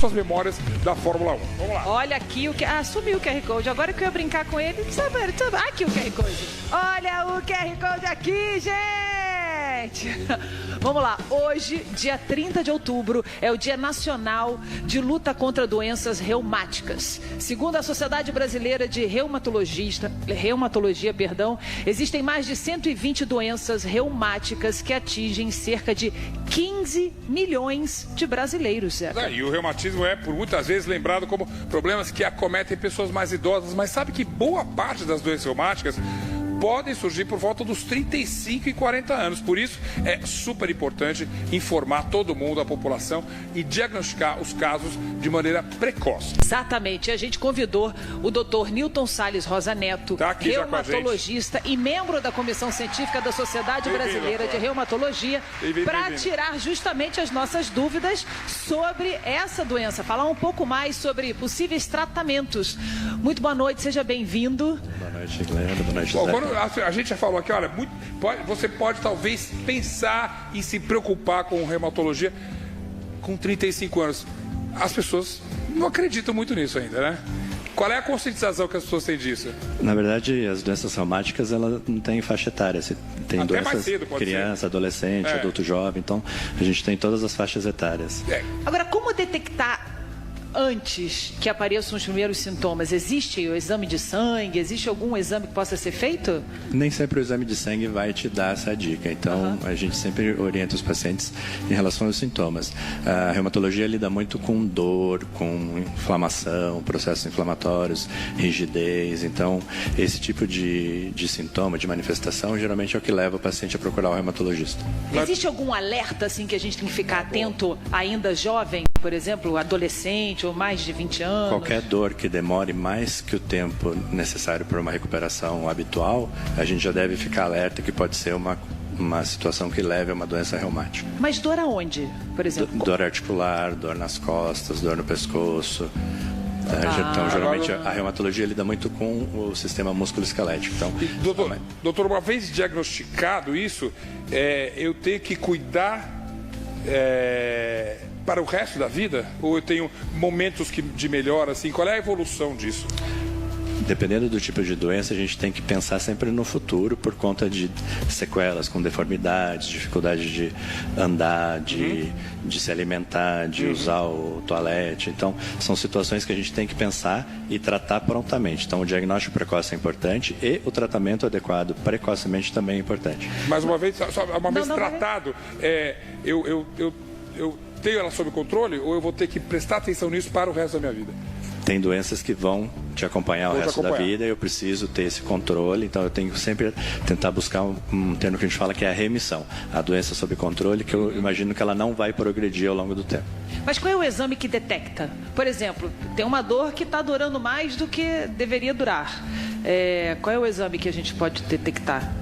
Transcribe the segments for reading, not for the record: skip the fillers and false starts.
suas memórias da Fórmula 1. Vamos lá. Olha aqui o que... Ah, sumiu o QR Code. Agora que eu ia brincar com ele... Aqui o QR Code. Olha o QR Code aqui, gente! Vamos lá. Hoje, dia 30 de outubro, é o Dia Nacional de Luta contra Doenças Reumáticas. Segundo a Sociedade Brasileira de Reumatologia, existem mais de 120 doenças reumáticas que atingem cerca de 15 milhões de brasileiros, Zé. E o reumatismo é, por muitas vezes, lembrado como problemas que acometem pessoas mais idosas, mas sabe que boa parte das doenças reumáticas podem surgir por volta dos 35 e 40 anos. Por isso, é super importante informar todo mundo, a população, e diagnosticar os casos de maneira precoce. Exatamente. A gente convidou o Dr. Newton Salles Rosa Neto, reumatologista e membro da Comissão Científica da Sociedade Brasileira de Reumatologia, para tirar justamente as nossas dúvidas sobre essa doença, falar um pouco mais sobre possíveis tratamentos. Muito boa noite, seja bem-vindo. Boa noite, Glenda. Boa noite, Zé. A gente já falou aqui, olha, você pode talvez pensar em se preocupar com reumatologia com 35 anos. As pessoas não acreditam muito nisso ainda, né? Qual é a conscientização que as pessoas têm disso? Na verdade, as doenças reumáticas, elas não têm faixa etária. Tem até doenças mais cedo, pode criança, ser. Adolescente, adulto jovem. Então, a gente tem todas as faixas etárias. Agora, como detectar antes que apareçam os primeiros sintomas? Existe o exame de sangue? Existe algum exame que possa ser feito? Nem sempre o exame de sangue vai te dar essa dica. Então, a gente sempre orienta os pacientes em relação aos sintomas. A reumatologia lida muito com dor, com inflamação, processos inflamatórios, rigidez. Então, esse tipo de sintoma, de manifestação, geralmente é o que leva o paciente a procurar o reumatologista. Existe algum alerta assim que a gente tem que ficar atento ainda jovem? Por exemplo, adolescente ou mais de 20 anos? Qualquer dor que demore mais que o tempo necessário para uma recuperação habitual, a gente já deve ficar alerta que pode ser uma situação que leve a uma doença reumática. Mas dor aonde, por exemplo? Dor articular, dor nas costas, dor no pescoço. Então, geralmente, a reumatologia lida muito com o sistema músculo-esquelético. Então, doutor, uma vez diagnosticado isso, eu tenho que cuidar para o resto da vida? Ou eu tenho momentos de melhora, assim? Qual é a evolução disso? Dependendo do tipo de doença, a gente tem que pensar sempre no futuro por conta de sequelas com deformidades, dificuldade de andar, de se alimentar, de usar o toalete. Então, são situações que a gente tem que pensar e tratar prontamente. Então, o diagnóstico precoce é importante e o tratamento adequado precocemente também é importante. Mas uma vez tratado, eu tenho ela sob controle ou eu vou ter que prestar atenção nisso para o resto da minha vida? Tem doenças que vão te acompanhar o resto da vida e eu preciso ter esse controle. Então, eu tenho que sempre tentar buscar um termo que a gente fala que é a remissão. A doença sob controle, que eu imagino que ela não vai progredir ao longo do tempo. Mas qual é o exame que detecta? Por exemplo, tem uma dor que está durando mais do que deveria durar. Qual é o exame que a gente pode detectar?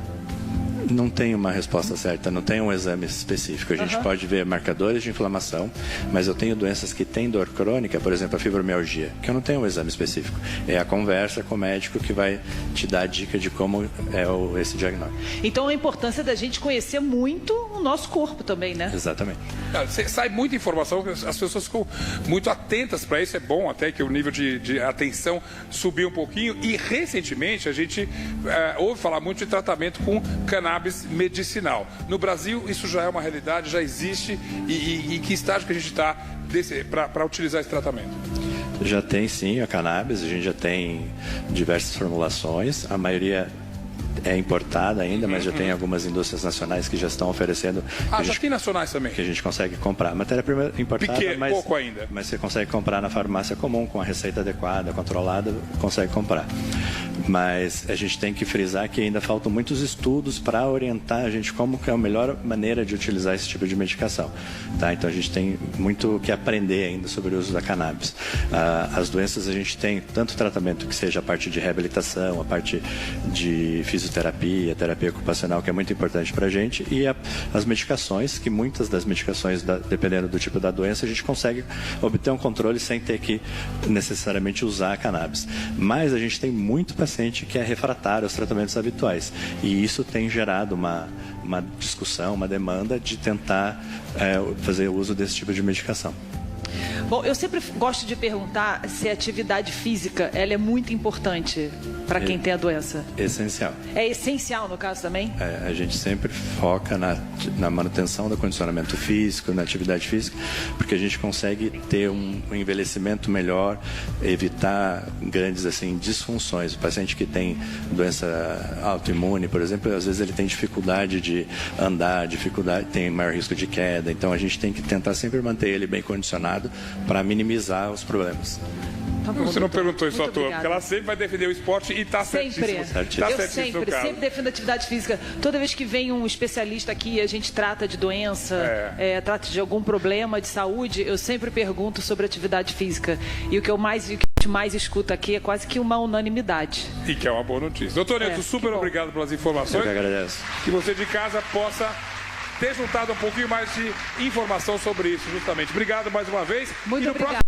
Não tem uma resposta certa, não tem um exame específico. A gente pode ver marcadores de inflamação, mas eu tenho doenças que têm dor crônica, por exemplo, a fibromialgia, que eu não tenho um exame específico. É a conversa com o médico que vai te dar a dica de como é esse diagnóstico. Então, a importância da gente conhecer muito o nosso corpo também, né? Exatamente. Sai muita informação, as pessoas ficam muito atentas para isso. É bom até que o nível de atenção subiu um pouquinho. E, recentemente, a gente ouve falar muito de tratamento com cannabis medicinal. No Brasil, isso já é uma realidade, já existe. E em que estágio que a gente está para utilizar esse tratamento? Já tem, sim, a cannabis. A gente já tem diversas formulações. A maioria é importada ainda, mas já tem algumas indústrias nacionais que já estão oferecendo. Já tem nacionais também? Que a gente consegue comprar. Matéria-prima importada, pouco ainda. Mas você consegue comprar na farmácia comum, com a receita adequada, controlada, consegue comprar. Mas a gente tem que frisar que ainda faltam muitos estudos para orientar a gente como que é a melhor maneira de utilizar esse tipo de medicação. Tá? Então a gente tem muito que aprender ainda sobre o uso da cannabis. As doenças a gente tem tanto tratamento que seja a parte de reabilitação, a parte de fisioterapia, terapia ocupacional, que é muito importante para a gente, e as medicações, que muitas das medicações, dependendo do tipo da doença, a gente consegue obter um controle sem ter que necessariamente usar a cannabis. Mas a gente tem muito paciente que é refratário aos tratamentos habituais, e isso tem gerado uma discussão, uma demanda de tentar fazer uso desse tipo de medicação. Bom, eu sempre gosto de perguntar se a atividade física ela é muito importante para quem tem a doença. Essencial. É essencial no caso também? A gente sempre foca na manutenção do condicionamento físico, na atividade física, porque a gente consegue ter um envelhecimento melhor, evitar grandes assim, disfunções. O paciente que tem doença autoimune, por exemplo, às vezes ele tem dificuldade de andar, tem maior risco de queda. Então a gente tem que tentar sempre manter ele bem condicionado para minimizar os problemas. Tá bom, você não perguntou isso à toa, porque ela sempre vai defender o esporte e está certíssimo. Eu sempre defendo atividade física. Toda vez que vem um especialista aqui, a gente trata de doença, trata de algum problema de saúde, eu sempre pergunto sobre atividade física. E o que a gente mais escuta aqui é quase que uma unanimidade. E que é uma boa notícia. Doutor Neto, super obrigado pelas informações. Eu que agradeço. Que você de casa possa ter juntado um pouquinho mais de informação sobre isso, justamente. Obrigado mais uma vez. Muito obrigado.